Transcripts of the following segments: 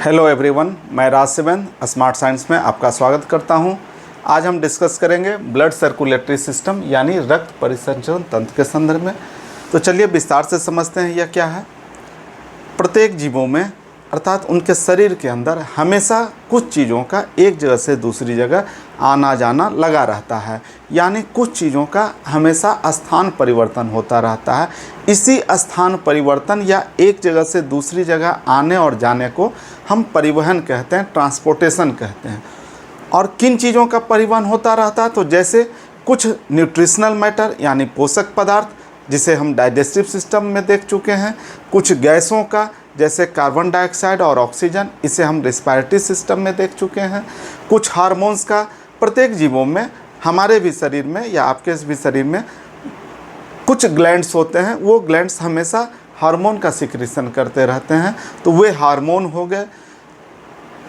Hello everyone, मैं राज Sivan smart science में आपका स्वागत करता हूं। आज हम डिस्कस करेंगे ब्लड सर्कुलेटरी सिस्टम यानी रक्त परिसंचरण तंत्र के संदर्भ में। तो चलिए विस्तार से समझते हैं यह क्या है। प्रत्येक जीवों में अर्थात उनके शरीर के अंदर हमेशा कुछ चीज़ों का एक जगह से दूसरी जगह आना जाना लगा रहता है, यानी कुछ चीज़ों का हमेशा स्थान परिवर्तन होता रहता है। इसी स्थान परिवर्तन या एक जगह से दूसरी जगह आने और जाने को हम परिवहन कहते हैं, ट्रांसपोर्टेशन कहते हैं। और किन चीज़ों का परिवहन होता रहता है, तो जैसे कुछ न्यूट्रिशनल मैटर यानी पोषक पदार्थ जिसे हम डाइजेस्टिव सिस्टम में देख चुके हैं, कुछ गैसों का जैसे कार्बन डाइऑक्साइड और ऑक्सीजन, इसे हम रेस्पिरेटरी सिस्टम में देख चुके हैं, कुछ हार्मोन्स का। प्रत्येक जीवों में, हमारे भी शरीर में या आपके भी शरीर में कुछ ग्लैंड्स होते हैं, वो ग्लैंड्स हमेशा हार्मोन का सिक्रीशन करते रहते हैं, तो वे हार्मोन हो गए।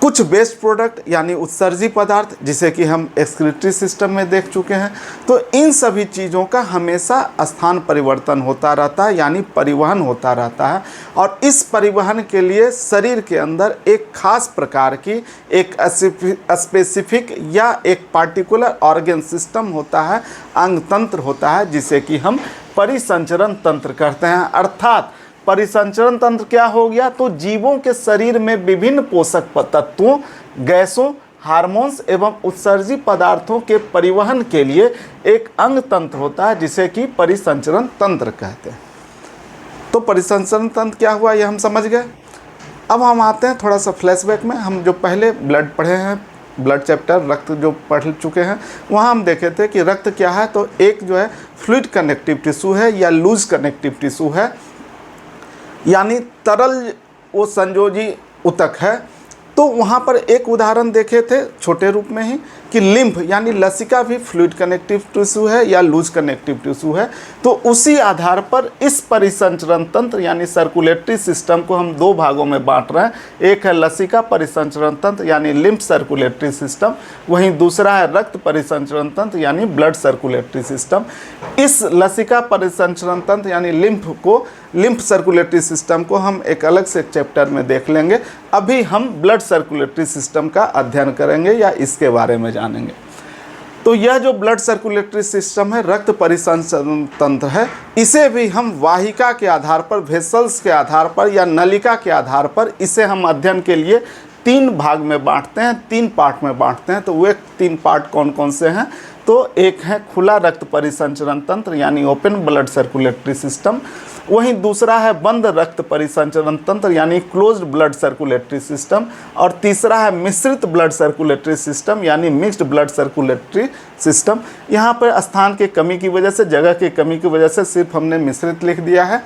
कुछ वेस्ट प्रोडक्ट यानी उत्सर्जी पदार्थ जिसे कि हम एक्सक्रीटरी सिस्टम में देख चुके हैं। तो इन सभी चीज़ों का हमेशा स्थान परिवर्तन होता रहता है, यानी परिवहन होता रहता है। और इस परिवहन के लिए शरीर के अंदर एक खास प्रकार की एक स्पेसिफिक या एक पार्टिकुलर ऑर्गन सिस्टम होता है, अंग तंत्र होता है, जिसे कि हम परिसंचरण तंत्र कहते हैं। अर्थात परिसंचरण तंत्र क्या हो गया, तो जीवों के शरीर में विभिन्न पोषक तत्वों, गैसों, हार्मोन्स एवं उत्सर्जी पदार्थों के परिवहन के लिए एक अंग तंत्र होता है, जिसे कि परिसंचरण तंत्र कहते हैं। तो परिसंचरण तंत्र क्या हुआ, यह हम समझ गए। अब हम आते हैं थोड़ा सा फ्लैशबैक में। हम जो पहले ब्लड पढ़े हैं, ब्लड चैप्टर रक्त जो पढ़ चुके हैं, वहाँ हम देखे थे कि रक्त क्या है, तो एक जो है फ्लूइड कनेक्टिव टिश्यू है या लूज कनेक्टिव टिश्यू है, यानी तरल वो संयोजी ऊतक है। तो वहाँ पर एक उदाहरण देखे थे छोटे रूप में ही कि लिम्फ यानी लसिका भी फ्लूइड कनेक्टिव टिश्यू है या लूज कनेक्टिव टिश्यू है। तो उसी आधार पर इस परिसंचरण तंत्र यानी सर्कुलेटरी सिस्टम को हम दो भागों में बांट रहे हैं। एक है लसिका परिसंचरण तंत्र यानी लिम्फ सर्कुलेटरी सिस्टम, वहीं दूसरा है रक्त परिसंचरण तंत्र यानी ब्लड सर्कुलेटरी सिस्टम। इस लसिका परिसंचरण तंत्र यानी लिम्फ सर्कुलेटरी सिस्टम को हम एक अलग से चैप्टर में देख लेंगे। अभी हम ब्लड सर्कुलेटरी सिस्टम का अध्ययन करेंगे या इसके बारे में जानेंगे। तो यह जो ब्लड सर्कुलेटरी सिस्टम है, रक्त परिसंचरण तंत्र है, इसे भी हम वाहिका के आधार पर, वेसल्स के आधार पर या नलिका के आधार पर इसे हम अध्ययन के लिए तीन भाग में बांटते हैं, तीन पार्ट में बांटते हैं। तो वे तीन पार्ट कौन कौन से हैं, तो एक है खुला रक्त परिसंचरण तंत्र यानी ओपन ब्लड सर्कुलेटरी सिस्टम, वहीं दूसरा है बंद रक्त परिसंचरण तंत्र यानी क्लोज्ड ब्लड सर्कुलेटरी सिस्टम, और तीसरा है मिश्रित ब्लड सर्कुलेटरी सिस्टम यानी मिक्स्ड ब्लड सर्कुलेटरी सिस्टम। यहाँ पर स्थान की कमी की वजह से, जगह की कमी की वजह से सिर्फ हमने मिश्रित लिख दिया है।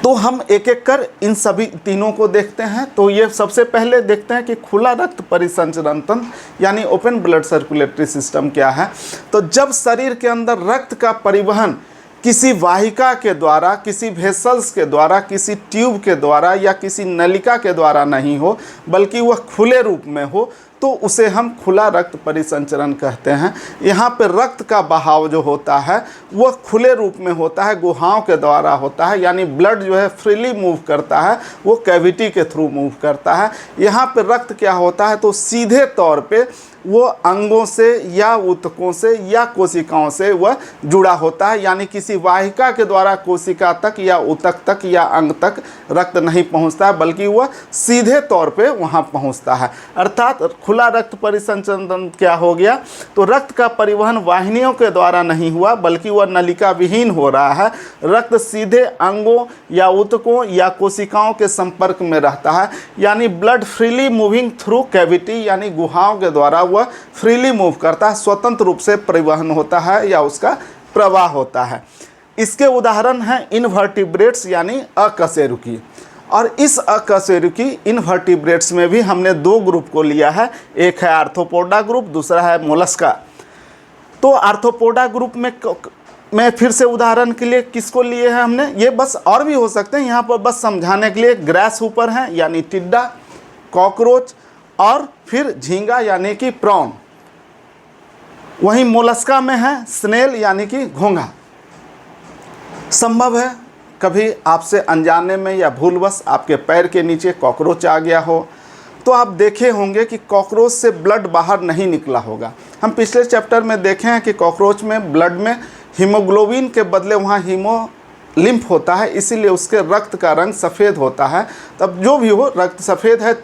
तो हम एक एक कर इन सभी तीनों को देखते हैं। तो ये सबसे पहले देखते हैं कि खुला रक्त परिसंचरण तंत्र यानी ओपन ब्लड सर्कुलेटरी सिस्टम क्या है। तो जब शरीर के अंदर रक्त का परिवहन किसी वाहिका के द्वारा, किसी वेसल्स के द्वारा, किसी ट्यूब के द्वारा या किसी नलिका के द्वारा नहीं हो, बल्कि वह खुले रूप में हो, तो उसे हम खुला रक्त परिसंचरण कहते हैं। यहाँ पर रक्त का बहाव जो होता है वह खुले रूप में होता है, गुहाओं के द्वारा होता है, यानी ब्लड जो है फ्रीली मूव करता है, वो कैविटी के थ्रू मूव करता है। यहाँ पर रक्त क्या होता है, तो सीधे तौर पे वो अंगों से या ऊतकों से या कोशिकाओं से वह जुड़ा होता है, यानी किसी वाहिका के द्वारा कोशिका तक या ऊतक तक या अंग तक रक्त नहीं पहुंचता है, बल्कि वह सीधे तौर पे वहां पहुंचता है। अर्थात खुला रक्त परिसंचरण क्या हो गया, तो रक्त का परिवहन वाहिनियों के द्वारा नहीं हुआ, बल्कि वह नलिका विहीन हो रहा है। रक्त सीधे अंगों या ऊतकों या कोशिकाओं के संपर्क में रहता है, यानी blood freely moving through cavity यानी गुहाओं के द्वारा वह फ्रीली मूव करता है, स्वतंत्र रूप से परिवहन होता है या उसका प्रवाह होता है। इसके उदाहरण हैं इनवर्टिब्रेट्स यानी अकशेरुकी। और इस अकशेरुकी इनवर्टिब्रेट्स में भी हमने दो ग्रुप को लिया है, एक है आर्थ्रोपोडा ग्रुप, दूसरा है मोलस्का। तो आर्थ्रोपोडा ग्रुप में फिर से उदाहरण के लिए किसको लिए हैं हमने, ये बस और भी हो सकते हैं, यहाँ पर बस समझाने के लिए ग्रास ऊपर हैं यानी टिड्डा, कॉकरोच और फिर झींगा यानी कि प्रॉन। वहीं मोलस्का में है स्नेल यानी कि घोंघा। संभव है कभी आपसे अनजाने में या भूलवश आपके पैर के नीचे कॉकरोच आ गया हो, तो आप देखे होंगे कि कॉकरोच से ब्लड बाहर नहीं निकला होगा। हम पिछले चैप्टर में देखे हैं कि कॉकरोच में ब्लड में हीमोग्लोबिन के बदले वहाँ लिम्फ होता है, इसीलिए उसके रक्त का रंग सफ़ेद होता है। तब जो भी हो, रक्त सफ़ेद है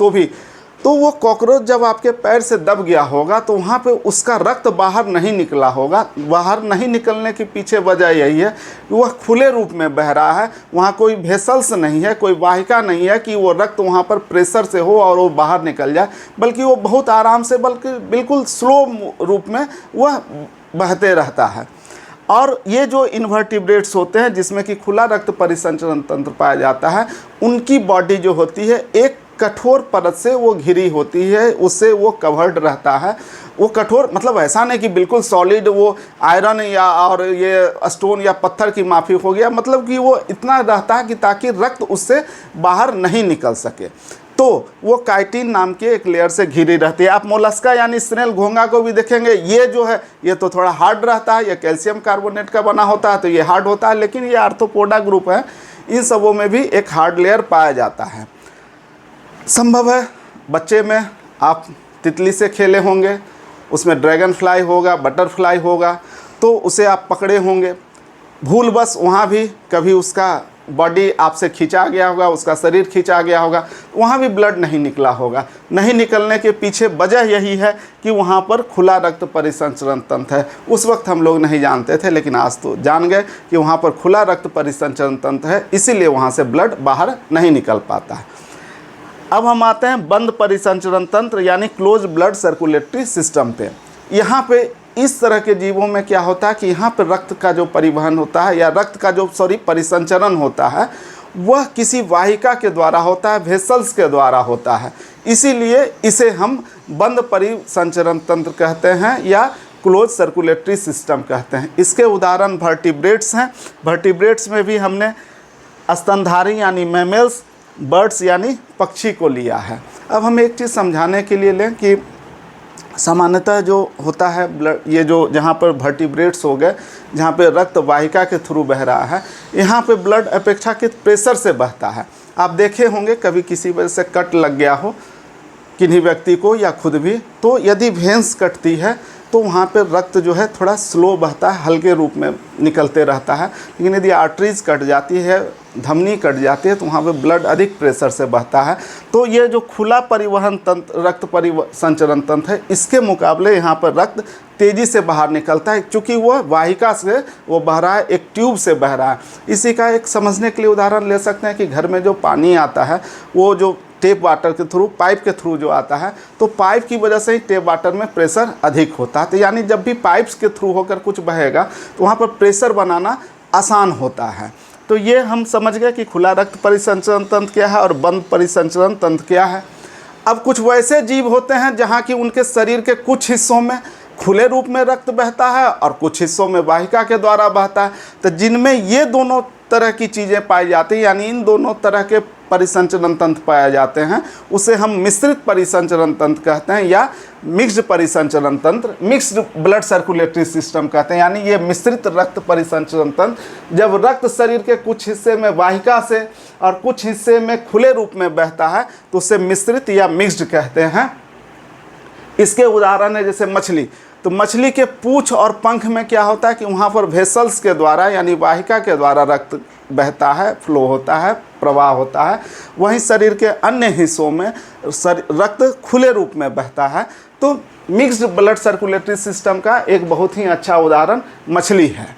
तो वो कॉकरोच जब आपके पैर से दब गया होगा तो वहाँ पे उसका रक्त बाहर नहीं निकला होगा। बाहर नहीं निकलने के पीछे वजह यही है कि वह खुले रूप में बह रहा है, वहाँ कोई वेसल्स नहीं है, कोई वाहिका नहीं है कि वो रक्त वहाँ पर प्रेशर से हो और वो बाहर निकल जाए, बल्कि वो बहुत आराम से, बल्कि बिल्कुल स्लो रूप में वह बहते रहता है। और ये जो इन्वर्टिब्रेट्स होते हैं जिसमें कि खुला रक्त परिसंचरण तंत्र पाया जाता है, उनकी बॉडी जो होती है एक कठोर परत से वो घिरी होती है, उससे वो कवर्ड रहता है। वो कठोर मतलब ऐसा नहीं कि बिल्कुल सॉलिड वो आयरन या और ये स्टोन या पत्थर की माफिक हो गया, मतलब कि वो इतना रहता है कि ताकि रक्त उससे बाहर नहीं निकल सके। तो वो काइटिन नाम के एक लेयर से घिरी रहती है। आप मोलस्का यानी स्नेल घोंगा को भी देखेंगे, ये जो है ये तो थोड़ा हार्ड रहता है, ये कैल्शियम कार्बोनेट का बना होता है तो ये हार्ड होता है, लेकिन ये आर्थ्रोपोडा ग्रुप है, इन सबों में भी एक हार्ड लेयर पाया जाता है। संभव है बच्चे में आप तितली से खेले होंगे, उसमें ड्रैगन फ्लाई होगा, बटरफ्लाई होगा, तो उसे आप पकड़े होंगे, भूलवश वहाँ भी कभी उसका बॉडी आपसे खींचा गया होगा, उसका शरीर खींचा गया होगा, वहाँ भी ब्लड नहीं निकला होगा। नहीं निकलने के पीछे वजह यही है कि वहाँ पर खुला रक्त परिसंचरण तंत्र है। उस वक्त हम लोग नहीं जानते थे, लेकिन आज तो जान गए कि वहाँ पर खुला रक्त परिसंचरण तंत्र है, इसीलिए वहाँ से ब्लड बाहर नहीं निकल पाता है। अब हम आते हैं बंद परिसंचरण तंत्र यानी क्लोज ब्लड सर्कुलेटरी सिस्टम पे। यहाँ पे इस तरह के जीवों में क्या होता है कि यहाँ पर रक्त का जो परिवहन होता है या रक्त का जो परिसंचरण होता है वह किसी वाहिका के द्वारा होता है, वेसल्स के द्वारा होता है, इसीलिए इसे हम बंद परिसंचरण तंत्र कहते हैं या क्लोज सर्कुलेटरी सिस्टम कहते हैं। इसके उदाहरण वर्टिब्रेट्स हैं। वर्टिब्रेट्स में भी हमने स्तनधारी यानी मैमल्स, बर्ड्स यानी पक्षी को लिया है। अब हम एक चीज़ समझाने के लिए लें कि सामान्यतः जो होता है ब्लड, ये जो जहाँ पर वर्टिब्रेट्स हो गए, जहाँ पे रक्त वाहिका के थ्रू बह रहा है, यहाँ पे ब्लड अपेक्षाकृत प्रेशर से बहता है। आप देखे होंगे कभी किसी वजह से कट लग गया हो किन्हीं व्यक्ति को या खुद भी, तो यदि भेंस कटती है तो वहाँ पे रक्त जो है थोड़ा स्लो बहता है, हल्के रूप में निकलते रहता है। लेकिन यदि आर्टरीज कट जाती है, धमनी कट जाती है, तो वहाँ पे ब्लड अधिक प्रेशर से बहता है। तो ये जो खुला परिवहन तंत्र, रक्त परिसंचरण तंत्र है, इसके मुकाबले यहाँ पर रक्त तेज़ी से बाहर निकलता है, क्योंकि वह वाहिका से वो बह रहा है, एक ट्यूब से बह रहा है। इसी का एक समझने के लिए उदाहरण ले सकते हैं कि घर में जो पानी आता है वो जो टेप वाटर के थ्रू, पाइप के थ्रू जो आता है, तो पाइप की वजह से ही टेप वाटर में प्रेशर अधिक होता है। तो यानी जब भी पाइप्स के थ्रू होकर कुछ बहेगा तो वहाँ पर प्रेशर बनाना आसान होता है। तो ये हम समझ गए कि खुला रक्त परिसंचरण तंत्र क्या है और बंद परिसंचरण तंत्र क्या है। अब कुछ वैसे जीव होते हैं जहाँ की उनके शरीर के कुछ हिस्सों में खुले रूप में रक्त बहता है और कुछ हिस्सों में वाहिका के द्वारा बहता है। तो जिनमें ये दोनों तरह की चीज़ें पाई जाती हैं, यानी इन दोनों तरह के परिसंचरण तंत्र पाए जाते हैं, उसे हम मिश्रित परिसंचरण तंत्र कहते हैं या मिक्स्ड परिसंचरण तंत्र, मिक्स्ड ब्लड सर्कुलेटरी सिस्टम कहते हैं। यानी ये मिश्रित रक्त परिसंचरण तंत्र, जब रक्त शरीर के कुछ हिस्से में वाहिका से और कुछ हिस्से में खुले रूप में बहता है तो उसे मिश्रित या मिक्स्ड कहते हैं। इसके उदाहरण है जैसे मछली। तो मछली के पूंछ और पंख में क्या होता है कि वहाँ पर वेसल्स के द्वारा यानी वाहिका के द्वारा रक्त बहता है, फ्लो होता है, प्रवाह होता है। वहीं शरीर के अन्य हिस्सों में रक्त खुले रूप में बहता है। तो मिक्स्ड ब्लड सर्कुलेटरी सिस्टम का एक बहुत ही अच्छा उदाहरण मछली है।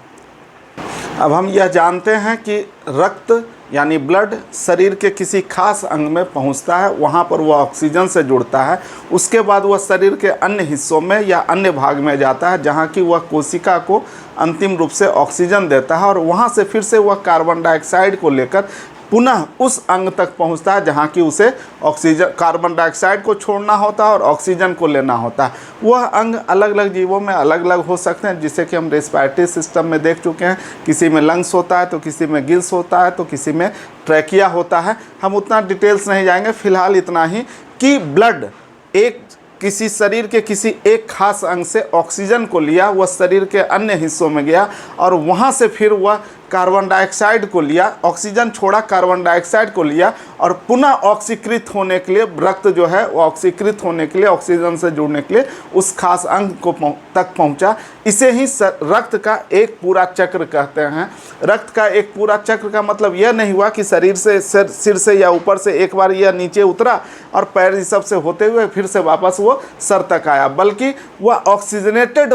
अब हम यह जानते हैं कि रक्त यानी ब्लड शरीर के किसी खास अंग में पहुंचता है, वहां पर वह ऑक्सीजन से जुड़ता है, उसके बाद वह शरीर के अन्य हिस्सों में या अन्य भाग में जाता है जहां की वह कोशिका को अंतिम रूप से ऑक्सीजन देता है और वहां से फिर से वह कार्बन डाइऑक्साइड को लेकर पुनः उस अंग तक पहुंचता है जहां की उसे ऑक्सीजन, कार्बन डाइऑक्साइड को छोड़ना होता है और ऑक्सीजन को लेना होता है। वह अंग अलग अलग जीवों में अलग अलग हो सकते हैं, जिसे कि हम रेस्पिरेटरी सिस्टम में देख चुके हैं। किसी में लंग्स होता है तो किसी में गिल्स होता है तो किसी में ट्रैकिया होता है। हम उतना डिटेल्स नहीं जाएंगे, फिलहाल इतना ही कि ब्लड एक किसी शरीर के किसी एक खास अंग से ऑक्सीजन को लिया, वह शरीर के अन्य हिस्सों में गया और वहाँ से फिर वह कार्बन डाइऑक्साइड को लिया, ऑक्सीजन छोड़ा, कार्बन डाइऑक्साइड को लिया और पुनः ऑक्सीकृत होने के लिए रक्त जो है वो ऑक्सीकृत होने के लिए, ऑक्सीजन से जुड़ने के लिए उस खास अंग को तक पहुंचा। इसे ही रक्त का एक पूरा चक्र कहते हैं। रक्त का एक पूरा चक्र का मतलब यह नहीं हुआ कि शरीर से सिर से या ऊपर से एक बार यह नीचे उतरा और पैर इस सब से होते हुए फिर से वापस वो सर तक आया, बल्कि वह ऑक्सीजनेटेड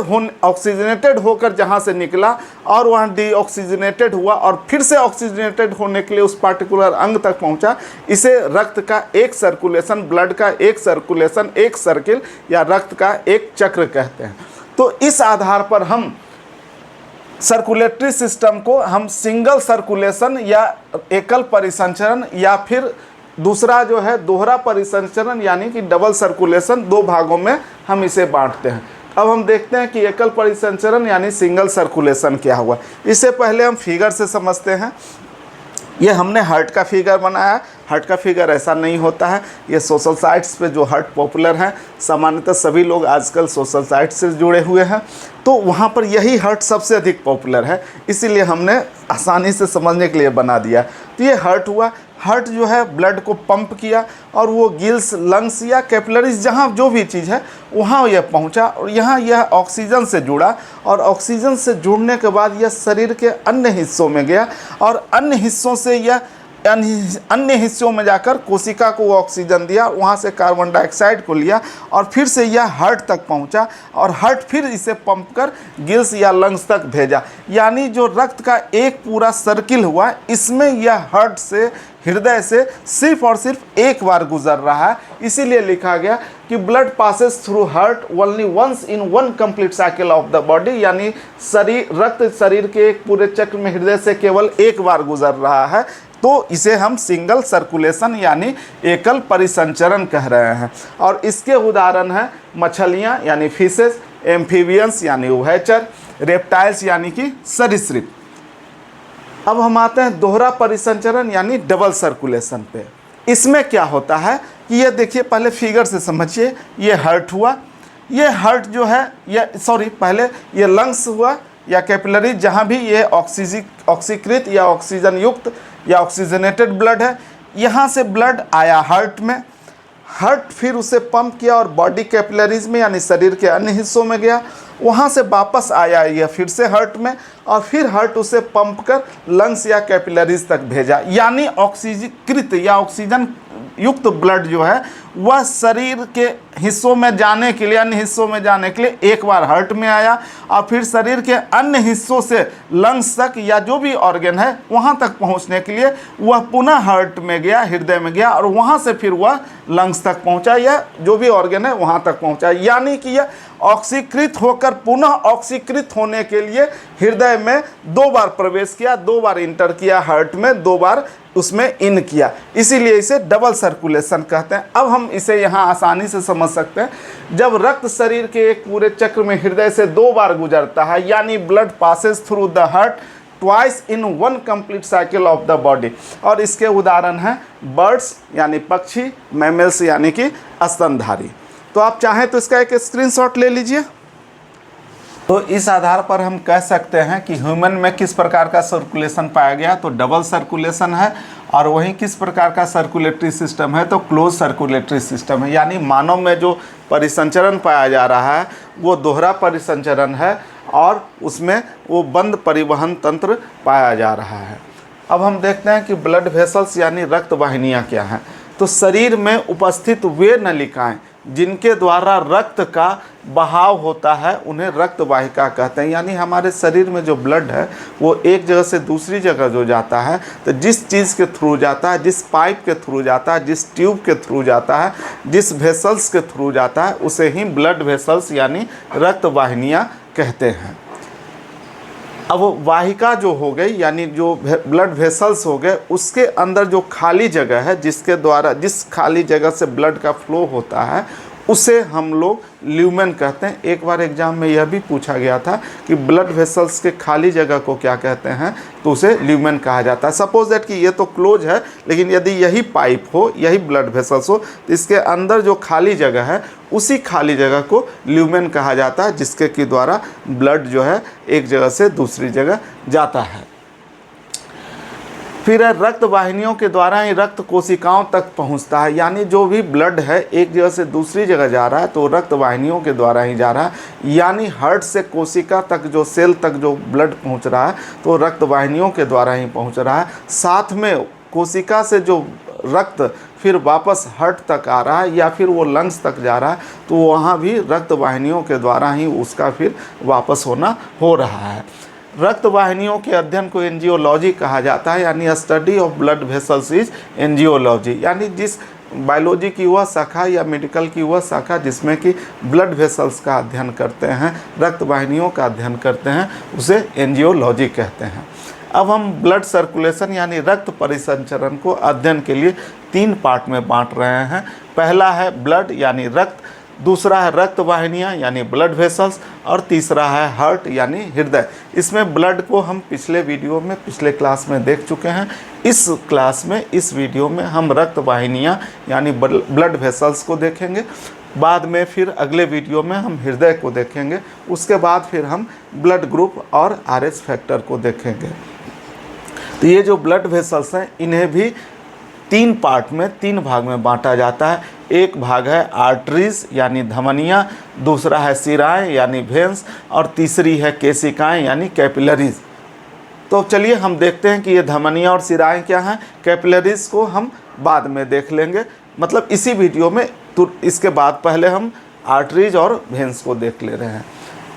होकर जहाँ से निकला और वहाँ डीऑक्सीजनेटेड हुआ और फिर से ऑक्सीजनेटेड होने के लिए उस पार्टिकुलर अंग तक पहुँचा। इसे रक्त का एक सर्कुलेशन, ब्लड का एक सर्कुलेशन, एक सर्किल या रक्त का एक चक्र कहते हैं। तो इस आधार पर हम सर्कुलेटरी सिस्टम को हम सिंगल सर्कुलेशन या एकल परिसंचरण या फिर दूसरा जो है दोहरा परिसंचरण यानी कि डबल सर्कुलेशन, दो भागों में हम इसे बांटते हैं। अब हम देखते हैं कि एकल परिसंचरण यानी सिंगल सर्कुलेशन क्या हुआ। इससे पहले हम फिगर से समझते हैं। ये हमने हार्ट का फिगर बनाया। हार्ट का फिगर ऐसा नहीं होता है। ये सोशल साइट्स पे जो हार्ट पॉपुलर हैं, सामान्यतः सभी लोग आजकल सोशल साइट से जुड़े हुए हैं, तो वहाँ पर यही हार्ट सबसे अधिक पॉपुलर है, इसीलिए हमने आसानी से समझने के लिए बना दिया। तो ये हार्ट हुआ। हार्ट जो है ब्लड को पंप किया और वो गिल्स, लंग्स या कैपिलरीज जहाँ जो भी चीज़ है वहाँ यह पहुँचा और यहाँ यह ऑक्सीजन से जुड़ा और ऑक्सीजन से जुड़ने के बाद यह शरीर के अन्य हिस्सों में गया और अन्य हिस्सों से यह अन्य हिस्सों में जाकर कोशिका को ऑक्सीजन दिया, वहाँ से कार्बन डाइऑक्साइड को लिया और फिर से यह हार्ट तक पहुँचा और हार्ट फिर इसे पंप कर गिल्स या लंग्स तक भेजा। यानी जो रक्त का एक पूरा सर्किल हुआ, इसमें यह हार्ट से, हृदय से सिर्फ और सिर्फ एक बार गुजर रहा है। इसीलिए लिखा गया कि blood passes through heart only once in one complete cycle of the body, यानी रक्त शरीर के एक पूरे चक्र में हृदय से केवल एक बार गुजर रहा है। तो इसे हम सिंगल सर्कुलेशन यानी एकल परिसंचरण कह रहे हैं। और इसके उदाहरण हैं मछलियाँ यानी फिशेस, एम्फीबियंस यानी उभयचर, रेप्टाइल्स यानी कि सरीसृप। अब हम आते हैं दोहरा परिसंचरण यानी डबल सर्कुलेशन पे। इसमें क्या होता है कि ये देखिए, पहले फिगर से समझिए। ये हार्ट हुआ, ये हार्ट जो है पहले ये लंग्स हुआ या कैपिलरी, जहाँ भी ये ऑक्सीकृत या ऑक्सीजन युक्त या ऑक्सीजनेटेड ब्लड है, यहाँ से ब्लड आया हार्ट में। हार्ट फिर उसे पंप किया और बॉडी कैपिलरीज में यानी शरीर के अन्य हिस्सों में गया, वहाँ से वापस आया यह फिर से हार्ट में और फिर हार्ट उसे पंप कर लंग्स या कैपिलरीज तक भेजा। यानी ऑक्सीकृत या ऑक्सीजन युक्त ब्लड जो है वह शरीर के हिस्सों में जाने के लिए, अन्य हिस्सों में जाने के लिए एक बार हार्ट में आया और फिर शरीर के अन्य हिस्सों से लंग्स तक या जो भी ऑर्गन है वहाँ तक पहुँचने के लिए वह पुनः हार्ट में गया, हृदय में गया और वहाँ से फिर वह लंग्स तक पहुँचा या जो भी ऑर्गन है वहाँ तक पहुँचा। यानी कि यह ऑक्सीकृत होकर पुनः ऑक्सीकृत होने के लिए हृदय में दो बार प्रवेश किया, दो बार इंटर किया, हार्ट में दो बार उसमें इन किया, इसीलिए इसे डबल सर्कुलेशन कहते हैं। अब हम इसे यहाँ आसानी से समझ सकते हैं। जब रक्त शरीर के एक पूरे चक्र में हृदय से दो बार गुजरता है, यानी blood passes through the heart twice in one complete cycle of the body. और इसके उदाहरण हैं बर्ड्स यानी पक्षी, मैमल्स यानी कि स्तनधारी। तो आप चाहें तो इसका एक स्क्रीनशॉट ले लीजिए। तो इस आधार पर हम कह सकते हैं कि ह्यूमन में किस प्रकार का सर्कुलेशन पाया गया, तो डबल सर्कुलेशन है। और वहीं किस प्रकार का सर्कुलेटरी सिस्टम है, तो क्लोज सर्कुलेटरी सिस्टम है। यानी मानव में जो परिसंचरण पाया जा रहा है वो दोहरा परिसंचरण है और उसमें वो बंद परिवहन तंत्र पाया जा रहा है। अब हम देखते हैं कि ब्लड वेसल्स यानी रक्त वाहिनियाँ क्या हैं। तो शरीर में उपस्थित वे नलिकाएँ जिनके द्वारा रक्त का बहाव होता है उन्हें रक्त वाहिका कहते हैं। यानी हमारे शरीर में जो ब्लड है वो एक जगह से दूसरी जगह जो जाता है, तो जिस चीज़ के थ्रू जाता है, जिस पाइप के थ्रू जाता है, जिस ट्यूब के थ्रू जाता है, जिस वेसल्स के थ्रू जाता है, उसे ही ब्लड वेसल्स यानी रक्त वाहिनियाँ कहते हैं। अब वाहिका जो हो गई यानी जो ब्लड वेसल्स हो गए, उसके अंदर जो खाली जगह है जिसके द्वारा जिस खाली जगह से ब्लड का फ्लो होता है उसे हम लोग ल्यूमेन कहते हैं। एक बार एग्जाम में यह भी पूछा गया था कि ब्लड वेसल्स के खाली जगह को क्या कहते हैं, तो उसे ल्यूमेन कहा जाता है। सपोज दैट कि ये तो क्लोज है, लेकिन यदि यही पाइप हो, यही ब्लड वेसल्स हो, तो इसके अंदर जो खाली जगह है उसी खाली जगह को ल्यूमेन कहा जाता है, जिसके के द्वारा ब्लड जो है एक जगह से दूसरी जगह जाता है। फिर रक्त वाहिनियों के द्वारा ही रक्त कोशिकाओं तक पहुंचता है, यानी जो भी ब्लड है एक जगह से दूसरी जगह जा रहा है तो रक्त वाहिनियों के द्वारा ही जा रहा है। यानी हार्ट से कोशिका तक, जो सेल तक जो ब्लड पहुंच रहा है तो रक्त वाहिनियों के द्वारा ही पहुंच रहा है। साथ में कोशिका से जो रक्त फिर वापस हार्ट तक आ रहा है या फिर वो लंग्स तक जा रहा है तो वहाँ भी रक्त वाहिनियों के द्वारा ही उसका फिर वापस होना हो रहा है। रक्त वाहिनियों के अध्ययन को एंजियोलॉजी कहा जाता है, यानी study of blood vessels is angiology. यानी जिस बायोलॉजी की वह शाखा या मेडिकल की वह शाखा जिसमें कि ब्लड वेसल्स का अध्ययन करते हैं, रक्त वाहिनियों का अध्ययन करते हैं, उसे एंजियोलॉजी कहते हैं। अब हम ब्लड सर्कुलेशन यानी रक्त परिसंचरण को अध्ययन के लिए 3 पार्ट में बांट रहे हैं। पहला है ब्लड यानी रक्त, दूसरा है रक्त वाहिनियाँ यानी ब्लड वेसल्स, और तीसरा है हार्ट यानी हृदय। इसमें ब्लड को हम पिछले वीडियो में, पिछले क्लास में देख चुके हैं। इस क्लास में, इस वीडियो में हम रक्त वाहिनियाँ यानी ब्लड वेसल्स को देखेंगे। बाद में फिर अगले वीडियो में हम हृदय को देखेंगे। उसके बाद फिर हम ब्लड ग्रुप और RH फैक्टर को देखेंगे। तो ये जो ब्लड वेसल्स हैं इन्हें भी 3 पार्ट में, 3 भाग में बांटा जाता है। एक भाग है आर्टरीज यानी धमनियाँ, दूसरा है शिराएँ यानी वेन्स, और तीसरी है केशिकाएँ यानी कैपिलरीज। तो चलिए हम देखते हैं कि ये धमनियाँ और शिराएँ क्या हैं। कैपिलरीज को हम बाद में देख लेंगे, मतलब इसी वीडियो में। तो इसके बाद पहले हम आर्टरीज और वेन्स को देख ले रहे हैं।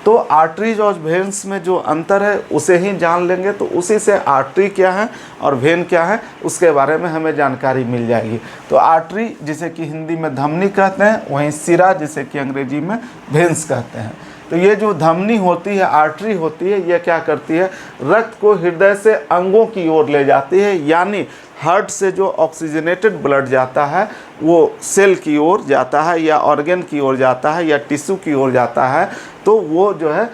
तो आर्टरीज और वेन्स में जो अंतर है उसे ही जान लेंगे, तो उसी से आर्टरी क्या है और वेन क्या है उसके बारे में हमें जानकारी मिल जाएगी। तो आर्टरी जिसे कि हिंदी में धमनी कहते हैं, वहीं शिरा जिसे कि अंग्रेजी में वेन्स कहते हैं। तो ये जो धमनी होती है, आर्टरी होती है, ये क्या करती है, रक्त को हृदय से अंगों की ओर ले जाती है। यानी हार्ट से जो ऑक्सीजनेटेड ब्लड जाता है वो सेल की ओर जाता है या ऑर्गन की ओर जाता है या टिश्यू की ओर जाता है, तो वो जो है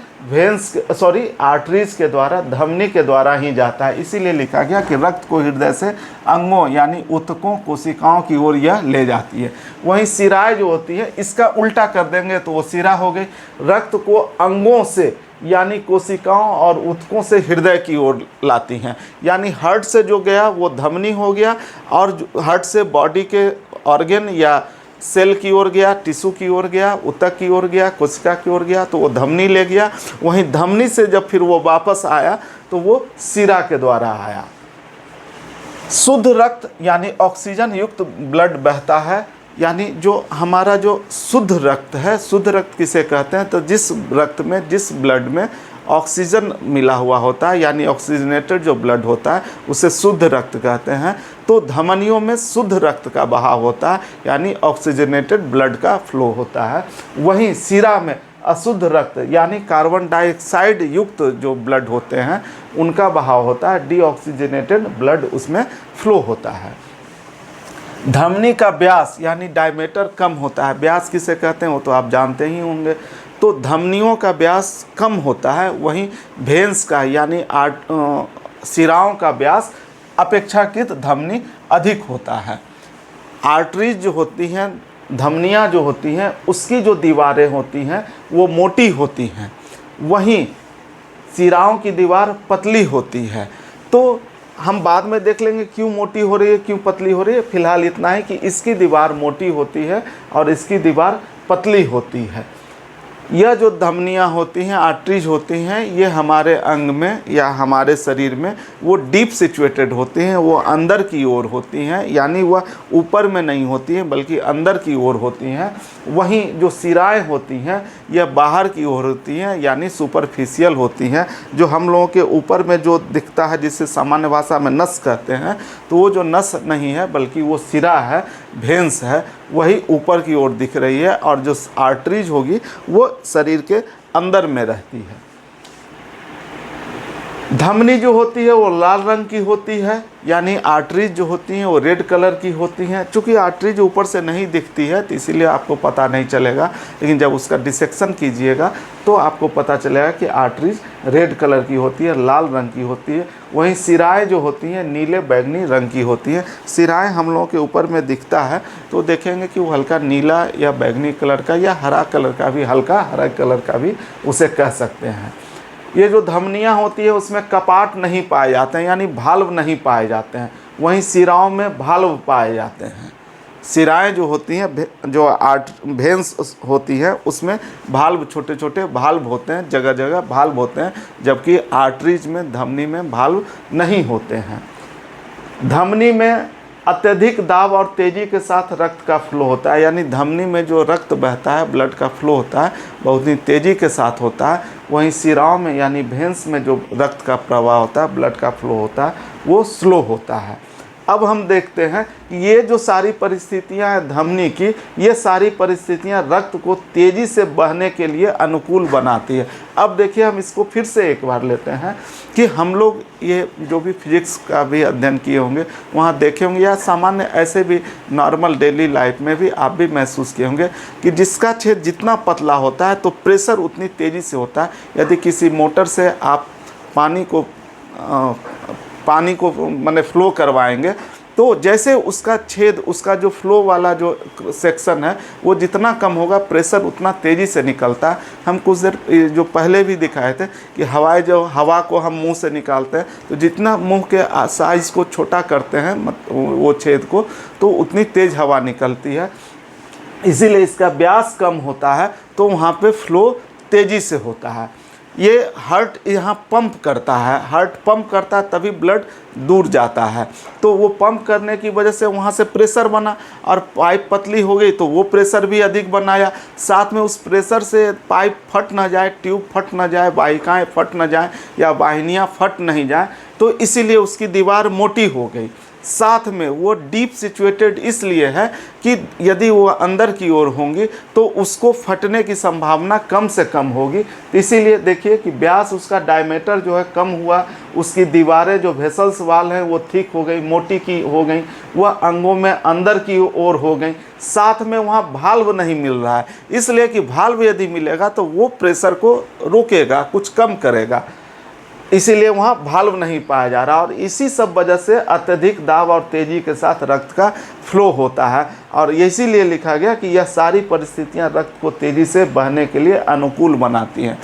आर्टरीज के द्वारा, धमनी के द्वारा ही जाता है। इसीलिए लिखा गया कि रक्त को हृदय से अंगों यानी ऊतकों, कोशिकाओं की ओर यह ले जाती है। वहीं शिराएँ जो होती है इसका उल्टा कर देंगे तो वो शिरा हो गई, रक्त को अंगों से यानी कोशिकाओं और ऊतकों से हृदय की ओर लाती हैं। यानी हार्ट से जो गया वो धमनी हो गया, और हार्ट से बॉडी के ऑर्गन या सेल की ओर गया, टिश्यू की ओर गया, ऊतक की ओर गया, कोशिका की ओर गया, तो वो धमनी ले गया। वहीं धमनी से जब फिर वो वापस आया तो वो शिरा के द्वारा आया। शुद्ध रक्त यानी ऑक्सीजन युक्त ब्लड बहता है। यानी जो हमारा जो शुद्ध रक्त है, शुद्ध रक्त किसे कहते हैं, तो जिस रक्त में, जिस ब्लड में ऑक्सीजन मिला हुआ होता है यानी ऑक्सीजनेटेड जो ब्लड होता है उसे शुद्ध रक्त कहते हैं। तो धमनियों में शुद्ध रक्त का बहाव होता है यानी ऑक्सीजनेटेड ब्लड का फ्लो होता है। वहीं शिरा में अशुद्ध रक्त यानी कार्बन डाइऑक्साइड युक्त जो ब्लड होते हैं उनका बहाव होता है, डीऑक्सीजनेटेड ब्लड उसमें फ्लो होता है। धमनी का व्यास यानी डायमीटर कम होता है। व्यास किसे कहते हैं वो तो आप जानते ही होंगे। तो धमनियों का व्यास कम होता है, वहीं वेन्स का यानी शिराओं का व्यास अपेक्षाकृत धमनी अधिक होता है। आर्टरीज जो होती हैं, धमनियाँ जो होती हैं, उसकी जो दीवारें होती हैं वो मोटी होती हैं, वहीं शिराओं की दीवार पतली होती है। तो हम बाद में देख लेंगे क्यों मोटी हो रही है, क्यों पतली हो रही है। फिलहाल इतना है कि इसकी दीवार मोटी होती है और इसकी दीवार पतली होती है। यह जो धमनियाँ होती हैं, आर्टरीज होती हैं, ये हमारे अंग में या हमारे शरीर में वो डीप सिचुएटेड होती हैं, वो अंदर की ओर होती हैं, यानी वह ऊपर में नहीं होती हैं बल्कि अंदर की ओर होती हैं। वहीं जो शिराएँ होती हैं यह बाहर की ओर होती हैं यानी सुपरफिशियल होती हैं। जो हम लोगों के ऊपर में जो दिखता है जिसे सामान्य भाषा में नस कहते हैं, तो वो जो नस नहीं है बल्कि वो शिरा है, वेन्स है, वही ऊपर की ओर दिख रही है। और जो आर्टरीज होगी वो शरीर के अंदर में रहती है। धमनी जो होती है वो लाल रंग की होती है, यानी आर्टरीज जो होती हैं वो रेड कलर की होती हैं। चूँकि आर्टरीज ऊपर से नहीं दिखती है तो इसीलिए आपको पता नहीं चलेगा, लेकिन जब उसका डिसेक्शन कीजिएगा तो आपको पता चलेगा कि आर्टरीज रेड कलर की होती है, लाल रंग की होती है। वहीं शिराएँ जो होती हैं नीले बैगनी रंग की होती हैं। शिराएँ हम लोगों के ऊपर में दिखता है तो देखेंगे कि वो हल्का नीला या बैगनी कलर का या हरा कलर का भी, हल्का हरा कलर का भी उसे कह सकते हैं। ये जो धमनियाँ होती है उसमें कपाट नहीं पाए जाते हैं, यानी भाल्व नहीं पाए जाते हैं। वहीं शिराओं में भाल्व पाए जाते हैं। शिराएँ जो होती हैं, जो वेन्स होती हैं, उसमें भाल्व, छोटे छोटे भाल्व होते हैं, जगह जगह भाल्व होते हैं, जबकि आर्टरीज में, धमनी में भाल्व नहीं होते हैं। धमनी में अत्यधिक दाब और तेज़ी के साथ रक्त का फ्लो होता है, यानी धमनी में जो रक्त बहता है, ब्लड का फ्लो होता है, बहुत ही तेज़ी के साथ होता है। वहीं शिराओं में यानी वेन्स में जो रक्त का प्रवाह होता है, ब्लड का फ्लो होता है, वो स्लो होता है। अब हम देखते हैं कि ये जो सारी परिस्थितियां हैं धमनी की, ये सारी परिस्थितियां रक्त को तेज़ी से बहने के लिए अनुकूल बनाती है। अब देखिए, हम इसको फिर से एक बार लेते हैं कि हम लोग ये जो भी फिजिक्स का भी अध्ययन किए होंगे वहाँ देखे होंगे, या सामान्य ऐसे भी नॉर्मल डेली लाइफ में भी आप भी महसूस किए होंगे कि जिसका छेद जितना पतला होता है तो प्रेशर उतनी तेज़ी से होता है। यदि किसी मोटर से आप पानी को माने फ्लो करवाएंगे, तो जैसे उसका छेद, उसका जो फ्लो वाला जो सेक्शन है वो जितना कम होगा, प्रेशर उतना तेज़ी से निकलता है। हम कुछ देर जो पहले भी दिखाए थे कि हवा को हम मुंह से निकालते हैं, तो जितना मुंह के साइज़ को छोटा करते हैं वो छेद को, तो उतनी तेज़ हवा निकलती है। इसीलिए इसका व्यास कम होता है, तो वहाँ पे फ्लो तेज़ी से होता है। ये हार्ट यहाँ पंप करता है, हार्ट पंप करता है, तभी ब्लड दूर जाता है। तो वो पंप करने की वजह से वहाँ से प्रेशर बना, और पाइप पतली हो गई तो वो प्रेशर भी अधिक बनाया। साथ में उस प्रेशर से पाइप फट ना जाए, ट्यूब फट ना जाए, वाहिकाएँ फट ना जाए, या वाहिनियाँ फट नहीं जाए, तो इसीलिए उसकी दीवार मोटी हो गई। साथ में वो डीप सिचुएटेड इसलिए है कि यदि वो अंदर की ओर होंगी तो उसको फटने की संभावना कम से कम होगी। तो इसीलिए देखिए कि व्यास उसका डायमीटर जो है कम हुआ, उसकी दीवारें जो वेसल्स वाल हैं वो थिक हो गई, मोटी की हो गई, वह अंगों में अंदर की ओर हो गई। साथ में वहाँ भाल्व नहीं मिल रहा है, इसलिए कि भाल्व यदि मिलेगा तो वो प्रेशर को रोकेगा, कुछ कम करेगा, इसीलिए वहाँ भाल्व नहीं पाया जा रहा। और इसी सब वजह से अत्यधिक दाब और तेज़ी के साथ रक्त का फ्लो होता है, और इसीलिए लिखा गया कि यह सारी परिस्थितियाँ रक्त को तेज़ी से बहने के लिए अनुकूल बनाती हैं।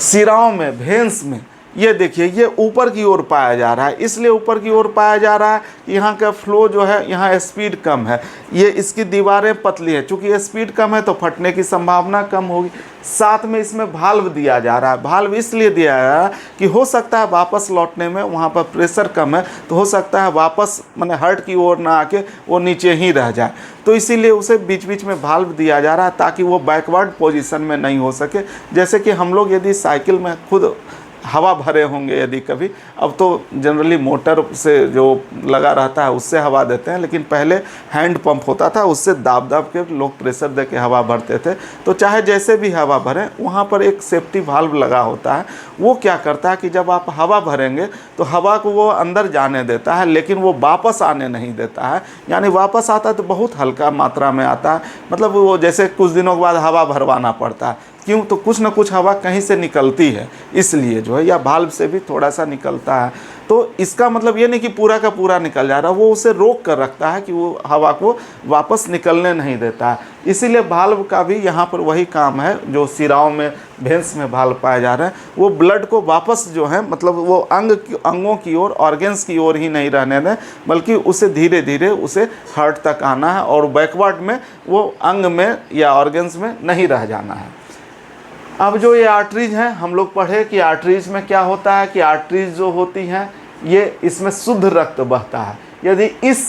शिराओं में, वेन्स में, ये देखिए ये ऊपर की ओर पाया जा रहा है, इसलिए ऊपर की ओर पाया जा रहा है कि यहाँ का फ्लो जो है, यहाँ स्पीड कम है, ये इसकी दीवारें पतली है, चूँकि स्पीड कम है तो फटने की संभावना कम होगी। साथ में इसमें भाल्व दिया जा रहा है, भाल्व इसलिए दिया जा रहा है कि हो सकता है वापस लौटने में वहाँ पर प्रेशर कम है, तो हो सकता है वापस माने हार्ट की ओर ना आके वो नीचे ही रह जाए, तो इसीलिए उसे बीच बीच में भाल्व दिया जा रहा है ताकि वो बैकवर्ड पोजीशन में नहीं हो सके। जैसे कि हम लोग यदि साइकिल में खुद हवा भरे होंगे यदि कभी, अब तो जनरली मोटर से जो लगा रहता है उससे हवा देते हैं, लेकिन पहले हैंड पंप होता था, उससे दाब दाब के लोग प्रेशर दे के हवा भरते थे। तो चाहे जैसे भी हवा भरें, वहाँ पर एक सेफ्टी वाल्व लगा होता है, वो क्या करता है कि जब आप हवा भरेंगे तो हवा को वो अंदर जाने देता है, लेकिन वो वापस आने नहीं देता है। यानी वापस आता है तो बहुत हल्का मात्रा में आता है, मतलब वो जैसे कुछ दिनों के बाद हवा भरवाना पड़ता है, क्यों, तो कुछ ना कुछ हवा कहीं से निकलती है, इसलिए जो है, या भाल्व से भी थोड़ा सा निकलता है। तो इसका मतलब ये नहीं कि पूरा का पूरा निकल जा रहा, वो उसे रोक कर रखता है कि वो हवा को वापस निकलने नहीं देता है। इसीलिए भाल्व का भी यहाँ पर वही काम है जो शिराओं में, वेन्स में भाल्व पाए जा रहे हैं, वो ब्लड को वापस जो है, मतलब वो अंगों की ओर, ऑर्गन्स की ओर ही नहीं रहने दें, बल्कि उसे धीरे धीरे उसे हार्ट तक आना है, और बैकवर्ड में वो अंग में या ऑर्गन्स में नहीं रह जाना है। अब जो ये आर्टरीज हैं, हम लोग पढ़े कि आर्टरीज में क्या होता है कि आर्टरीज जो होती हैं, ये इसमें शुद्ध रक्त बहता है। यदि इस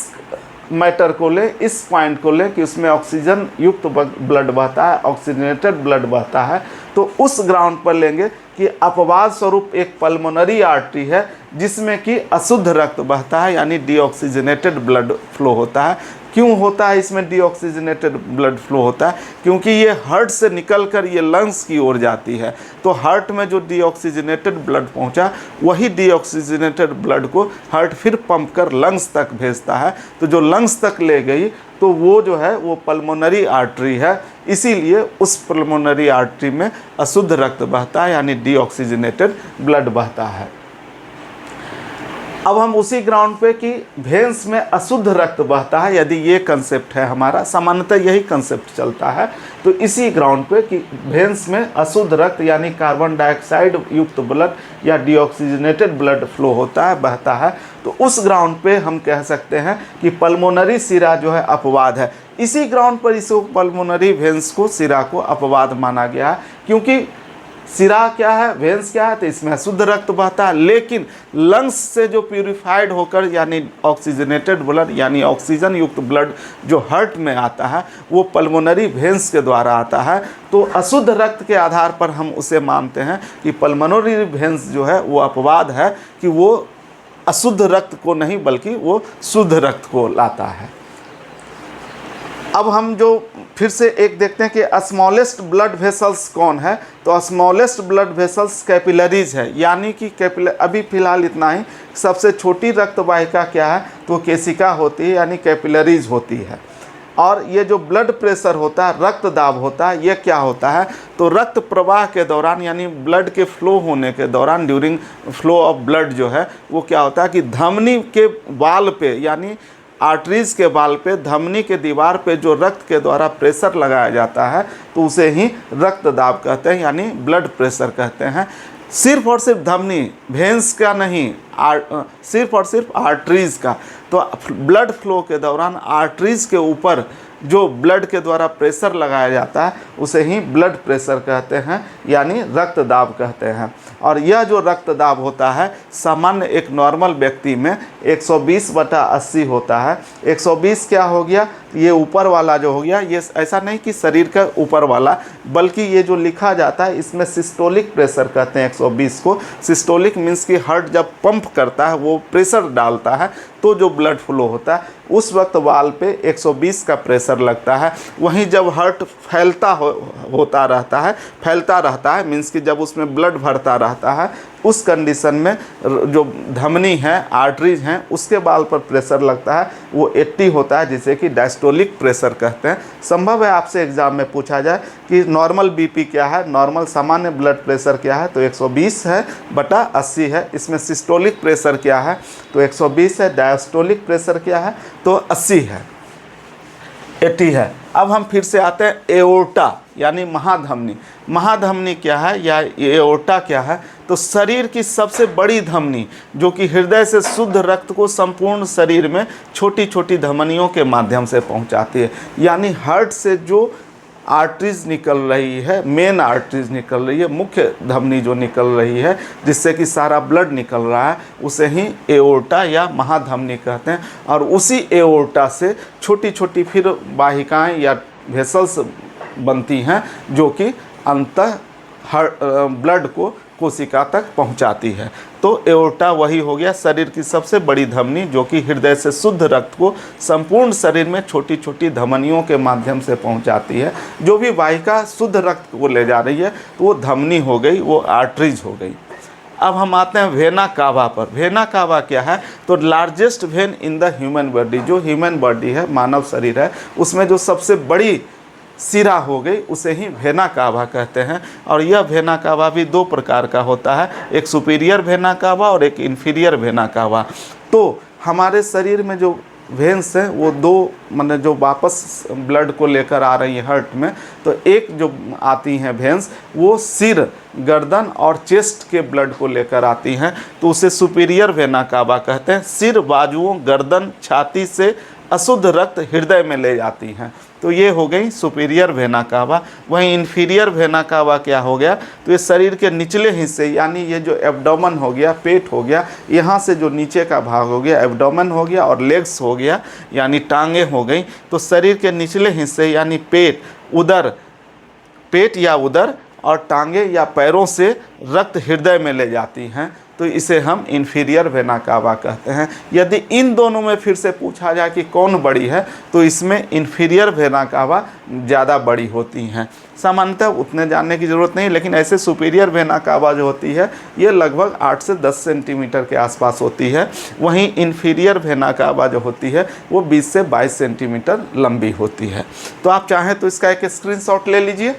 मैटर को ले, इस पॉइंट को ले कि उसमें ऑक्सीजन युक्त ब्लड बहता है, ऑक्सीजनेटेड ब्लड बहता है, तो उस ग्राउंड पर लेंगे कि अपवाद स्वरूप एक पल्मोनरी आर्टरी है जिसमें कि अशुद्ध रक्त बहता है, यानी डीऑक्सीजनेटेड ब्लड फ्लो होता है। क्यों होता है इसमें डीऑक्सीजनेटेड ब्लड फ्लो होता है? क्योंकि ये हार्ट से निकलकर ये लंग्स की ओर जाती है, तो हार्ट में जो डीऑक्सीजनेटेड ब्लड पहुंचा, वही डीऑक्सीजनेटेड ब्लड को हार्ट फिर पंप कर लंग्स तक भेजता है। तो जो लंग्स तक ले गई तो वो जो है वो पल्मोनरी आर्टरी है, इसीलिए उस पल्मोनरी आर्टरी में अशुद्ध रक्त बहता है, यानी डीऑक्सीजनेटेड ब्लड बहता है। अब हम उसी ग्राउंड पे कि वेन्स में अशुद्ध रक्त बहता है, यदि ये कंसेप्ट है हमारा, सामान्यतः यही कंसेप्ट चलता है, तो इसी ग्राउंड पे कि वेन्स में अशुद्ध रक्त यानी कार्बन डाइऑक्साइड युक्त ब्लड या डीऑक्सीजनेटेड ब्लड फ्लो होता है, बहता है, तो उस ग्राउंड पे हम कह सकते हैं कि पल्मोनरी सिरा जो है अपवाद है। इसी ग्राउंड पर इसको पल्मोनरी वेन्स को, सिरा को अपवाद माना गया है, क्योंकि सिरा क्या है, वेन्स क्या है, तो इसमें शुद्ध रक्त बहता है, लेकिन लंग्स से जो प्यूरिफाइड होकर यानी ऑक्सीजनेटेड ब्लड यानी ऑक्सीजन युक्त ब्लड जो हार्ट में आता है वो पल्मोनरी वेन्स के द्वारा आता है। तो अशुद्ध रक्त के आधार पर हम उसे मानते हैं कि पल्मोनरी वेन्स जो है वो अपवाद है, कि वो अशुद्ध रक्त को नहीं बल्कि वो शुद्ध रक्त को लाता है। अब हम जो फिर से एक देखते हैं कि स्मॉलेस्ट ब्लड वेसल्स कौन है, तो स्मॉलेस्ट ब्लड वेसल्स कैपिलरीज है, यानी कि अभी फ़िलहाल इतना ही, सबसे छोटी रक्त वाहिका क्या है, तो केशिका होती है यानी कैपिलरीज होती है। और ये जो ब्लड प्रेशर होता है, रक्त दाब होता है, ये क्या होता है, तो रक्त प्रवाह के दौरान यानी ब्लड के फ्लो होने के दौरान, ड्यूरिंग फ्लो ऑफ ब्लड जो है वो क्या होता है कि धमनी के वाल पे यानी आर्टरीज के बाल पे, धमनी के दीवार पे जो रक्त के द्वारा प्रेशर लगाया जाता है तो उसे ही रक्त दाब कहते हैं यानी ब्लड प्रेशर कहते हैं। सिर्फ और सिर्फ धमनी, वेन्स का नहीं, सिर्फ और सिर्फ आर्टरीज का। तो ब्लड फ्लो के दौरान आर्टरीज के ऊपर जो ब्लड के द्वारा प्रेशर लगाया जाता है उसे ही ब्लड प्रेशर कहते हैं यानी रक्त दाब कहते हैं। और यह जो रक्त दाब होता है सामान्य एक नॉर्मल व्यक्ति में 120/80 होता है। 120 क्या हो गया, ये ऊपर वाला जो हो गया, ये ऐसा नहीं कि शरीर का ऊपर वाला, बल्कि ये जो लिखा जाता है इसमें सिस्टोलिक प्रेशर कहते हैं 120 को। सिस्टोलिक मीन्स कि हार्ट जब पंप करता है, वो प्रेशर डालता है तो जो ब्लड फ्लो होता है उस वक्त वाल पे 120 का प्रेशर लगता है। वहीं जब हार्ट फैलता रहता है मीन्स कि जब उसमें ब्लड भरता रहता है, उस कंडीशन में जो धमनी है, आर्टरीज हैं, उसके बाल पर प्रेशर लगता है, वो 80 होता है, जिसे कि डायस्टोलिक प्रेशर कहते हैं। संभव है आपसे एग्जाम में पूछा जाए कि नॉर्मल बीपी क्या है, नॉर्मल सामान्य ब्लड प्रेशर क्या है, तो 120 है बटा 80 है। इसमें सिस्टोलिक प्रेशर क्या है, तो 120 है। डायस्टोलिक प्रेशर क्या है, तो 80 है, 80 है। अब हम फिर से आते हैं एओर्टा यानी महाधमनी। महाधमनी क्या है या एओर्टा क्या है, तो शरीर की सबसे बड़ी धमनी जो कि हृदय से शुद्ध रक्त को संपूर्ण शरीर में छोटी छोटी धमनियों के माध्यम से पहुंचाती है। यानी हार्ट से जो आर्टरीज निकल रही है, मेन आर्टरीज निकल रही है, मुख्य धमनी जो निकल रही है जिससे कि सारा ब्लड निकल रहा है, उसे ही एओर्टा या महाधमनी कहते हैं। और उसी एओर्टा से छोटी छोटी फिर वाहिकाएं या वेसल्स बनती हैं जो कि अंतः ब्लड को कोशिका तक पहुंचाती है। तो एओर्टा वही हो गया शरीर की सबसे बड़ी धमनी जो कि हृदय से शुद्ध रक्त को संपूर्ण शरीर में छोटी छोटी धमनियों के माध्यम से पहुंचाती है। जो भी वाहिका शुद्ध रक्त को ले जा रही है तो वो धमनी हो गई, वो आर्टरीज हो गई। अब हम आते हैं वेना कावा पर। वेना कावा क्या है, तो largest when in the human body. जो ह्यूमन बॉडी है, मानव शरीर है, उसमें जो सबसे बड़ी सिरा हो गई उसे ही वेना कावा कहते हैं। और यह वेना कावा भी दो प्रकार का होता है, एक सुपीरियर वेना कावा और एक इन्फीरियर वेना कावा। तो हमारे शरीर में जो वेन्स हैं वो दो, मतलब जो वापस ब्लड को लेकर आ रही है हार्ट में, तो एक जो आती हैं वेन्स वो सिर, गर्दन और चेस्ट के ब्लड को लेकर आती हैं, तो उसे सुपीरियर वेना कावा कहते हैं। सिर, बाजुओं, गर्दन, छाती से अशुद्ध रक्त हृदय में ले जाती हैं, तो ये हो गई सुपीरियर वेना कावा। वहीं इन्फीरियर वेना कावा क्या हो गया, तो ये शरीर के निचले हिस्से यानी ये जो एब्डोमेन हो गया, पेट हो गया, यहाँ से जो नीचे का भाग हो गया एब्डोमेन हो गया और लेग्स हो गया यानी टांगे हो गई। तो शरीर के निचले हिस्से यानी पेट, उदर, पेट या उदर और टांगे या पैरों से रक्त हृदय में ले जाती हैं, तो इसे हम इन्फीरियर वेना कावा कहते हैं। यदि इन दोनों में फिर से पूछा जाए कि कौन बड़ी है, तो इसमें इन्फीरियर वेना कावा ज़्यादा बड़ी होती हैं। सामान्यतः उतने जानने की ज़रूरत नहीं, लेकिन ऐसे सुपीरियर वेना कावा जो होती है ये लगभग 8 से 10 सेंटीमीटर के आसपास होती है। वहीं इन्फीरियर वेना कावा जो होती है वो 20 से 22 सेंटीमीटर लंबी होती है। तो आप चाहें तो इसका एक स्क्रीनशॉट ले लीजिए।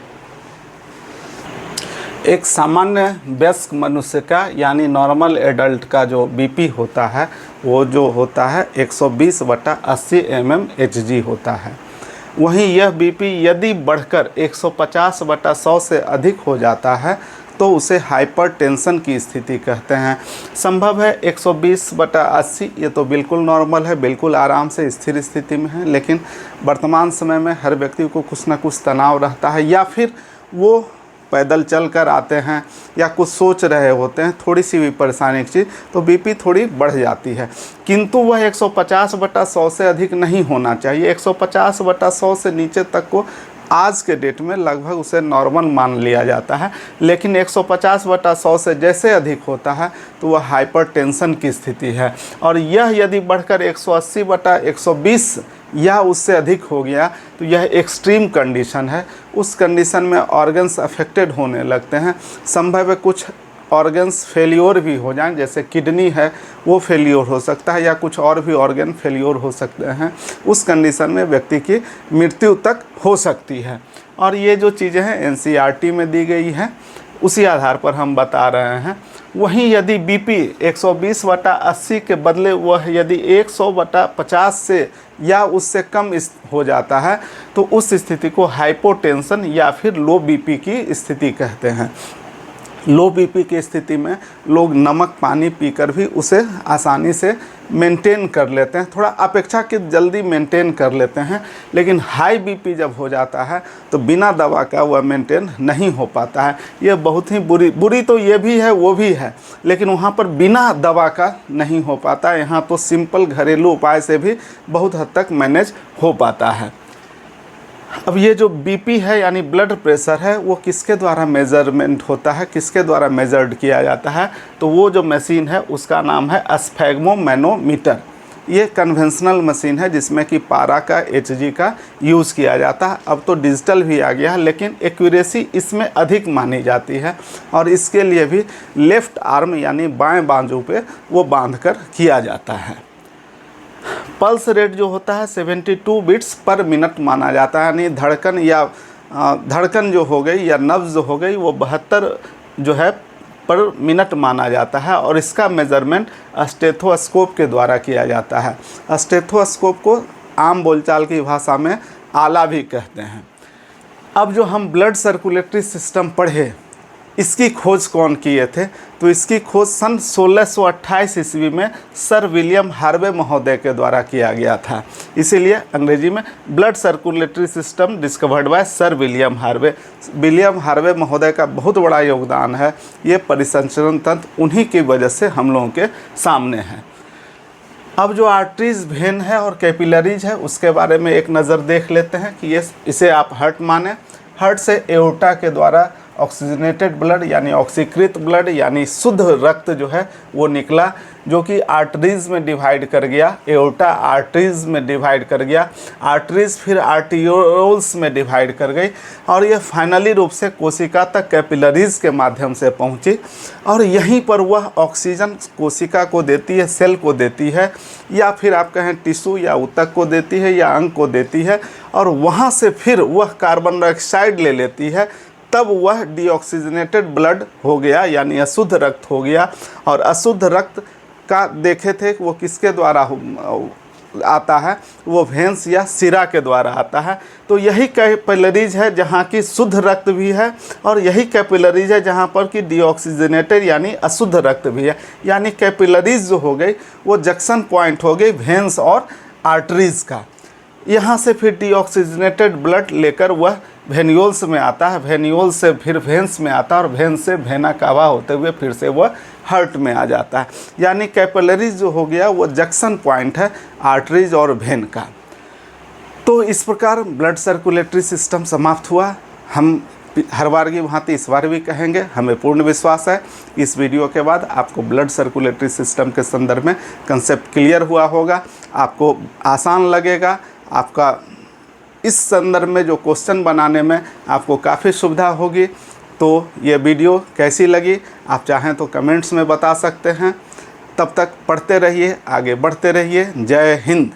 एक सामान्य वयस्क मनुष्य का यानी नॉर्मल एडल्ट का जो बीपी होता है वो जो होता है 120/80 mmHg होता है। वहीं यह बीपी यदि बढ़कर 150/100 से अधिक हो जाता है तो उसे हाइपरटेंशन की स्थिति कहते हैं। संभव है 120/80 ये तो बिल्कुल नॉर्मल है, बिल्कुल आराम से स्थिर स्थिति में है, लेकिन वर्तमान समय में हर व्यक्ति को कुछ ना कुछ तनाव रहता है, या फिर वो पैदल चल कर आते हैं या कुछ सोच रहे होते हैं, थोड़ी सी भी परेशानी की चीज़ तो बीपी थोड़ी बढ़ जाती है। किंतु वह 150/100 से अधिक नहीं होना चाहिए। 150/100 से नीचे तक को आज के डेट में लगभग उसे नॉर्मल मान लिया जाता है, लेकिन 150/100 से जैसे अधिक होता है तो वह हाइपरटेंशन की स्थिति है। और यह यदि बढ़कर 180/120 या उससे अधिक हो गया तो यह एक्सट्रीम कंडीशन है। उस कंडीशन में ऑर्गन्स अफेक्टेड होने लगते हैं। संभव है कुछ ऑर्गन्स फेल्योर भी हो जाएं, जैसे किडनी है वो फेल्योर हो सकता है या कुछ और भी ऑर्गन फेल्योर हो सकते हैं। उस कंडीशन में व्यक्ति की मृत्यु तक हो सकती है। और ये जो चीज़ें हैं एनसीईआरटी में दी गई हैं, उसी आधार पर हम बता रहे हैं। वहीं यदि बीपी 120/80 के बदले वह यदि 100/50 से या उससे कम हो जाता है तो उस स्थिति को हाइपोटेंशन या फिर लो बीपी की स्थिति कहते हैं। लो बीपी की स्थिति में लोग नमक पानी पीकर भी उसे आसानी से मेंटेन कर लेते हैं, थोड़ा अपेक्षाकृत जल्दी मेंटेन कर लेते हैं। लेकिन हाई बीपी जब हो जाता है तो बिना दवा का वह मेंटेन नहीं हो पाता है। यह बहुत ही बुरी तो ये भी है वो भी है, लेकिन वहाँ पर बिना दवा का नहीं हो पाता। यहाँ तो सिंपल घरेलू उपाय से भी बहुत हद तक मैनेज हो पाता है। अब ये जो बीपी है यानी ब्लड प्रेशर है वो किसके द्वारा मेज़रमेंट होता है, किसके द्वारा मेजर्ड किया जाता है, तो वो जो मशीन है उसका नाम है स्फेग्मोमैनोमीटर। ये कन्वेंशनल मशीन है जिसमें कि पारा का एचजी का यूज़ किया जाता है। अब तो डिजिटल भी आ गया है, लेकिन एक्यूरेसी इसमें अधिक मानी जाती है और इसके लिए भी लेफ़्ट आर्म यानी बाएं बाजू पे वो बांध कर किया जाता है। पल्स रेट जो होता है 72 बीट्स पर मिनट माना जाता है, यानी धड़कन जो हो गई या नब्ज़ हो गई वो 72 जो है पर मिनट माना जाता है। और इसका मेज़रमेंट स्टेथोस्कोप के द्वारा किया जाता है। स्टेथोस्कोप को आम बोलचाल की भाषा में आला भी कहते हैं। अब जो हम ब्लड सर्कुलेटरी सिस्टम पढ़े, इसकी खोज कौन किए थे, तो इसकी खोज सन 1628 ईस्वी में सर विलियम हार्वे महोदय के द्वारा किया गया था। इसीलिए अंग्रेजी में blood circulatory system discovered by sir William Harvey. William Harvey महोदय का बहुत बड़ा योगदान है। ये परिसंचरण तंत्र उन्हीं की वजह से हम लोगों के सामने है। अब जो आर्टरीज, वेन है और कैपिलरीज है उसके बारे में एक नज़र देख लेते हैं कि इसे आप हार्ट माने। हार्ट से एओर्टा के द्वारा ऑक्सीजनेटेड ब्लड यानी ऑक्सीकृत ब्लड यानी शुद्ध रक्त जो है वो निकला, जो कि आर्टरीज में डिवाइड कर गया। एओर्टा आर्टरीज में डिवाइड कर गया, आर्टरीज फिर आर्टियोल्स में डिवाइड कर गई और ये फाइनली रूप से कोशिका तक कैपिलरीज के माध्यम से पहुंची। और यहीं पर वह ऑक्सीजन कोशिका को देती है, सेल को देती है, या फिर आप कहें टिश्यू या ऊतक को देती है या अंग को देती है, और वहाँ से फिर वह कार्बन डाइऑक्साइड ले लेती है। तब वह डीऑक्सीजनेटेड ब्लड हो गया यानी अशुद्ध रक्त हो गया। और अशुद्ध रक्त का देखे थे वो किसके द्वारा आता है, वो वेंस या सिरा के द्वारा आता है। तो यही कैपिलरीज है जहाँ की शुद्ध रक्त भी है और यही कैपिलरीज है जहाँ पर कि डीऑक्सीजनेटेड यानी अशुद्ध रक्त भी है। यानी कैपिलरीज जो हो गई वो जंक्शन पॉइंट हो गई वेंस और आर्टरीज का। यहाँ से फिर डीऑक्सीजनेटेड ब्लड लेकर वह वेन्यूल्स में आता है, वेन्यूल्स से फिर वेंस में आता है और वेंस से वेना कावा होते हुए फिर से वह हार्ट में आ जाता है। यानी कैपिलरीज जो हो गया वो जंक्शन पॉइंट है आर्टरीज और वेन का। तो इस प्रकार ब्लड सर्कुलेटरी सिस्टम समाप्त हुआ। हम हर बार की भांति इस बार भी कहेंगे, हमें पूर्ण विश्वास है इस वीडियो के बाद आपको ब्लड सर्कुलेटरी सिस्टम के संदर्भ में कंसेप्ट क्लियर हुआ होगा, आपको आसान लगेगा। आपका इस संदर्भ में जो क्वेश्चन बनाने में आपको काफ़ी सुविधा होगी। तो ये वीडियो कैसी लगी आप चाहें तो कमेंट्स में बता सकते हैं। तब तक पढ़ते रहिए, आगे बढ़ते रहिए। जय हिंद।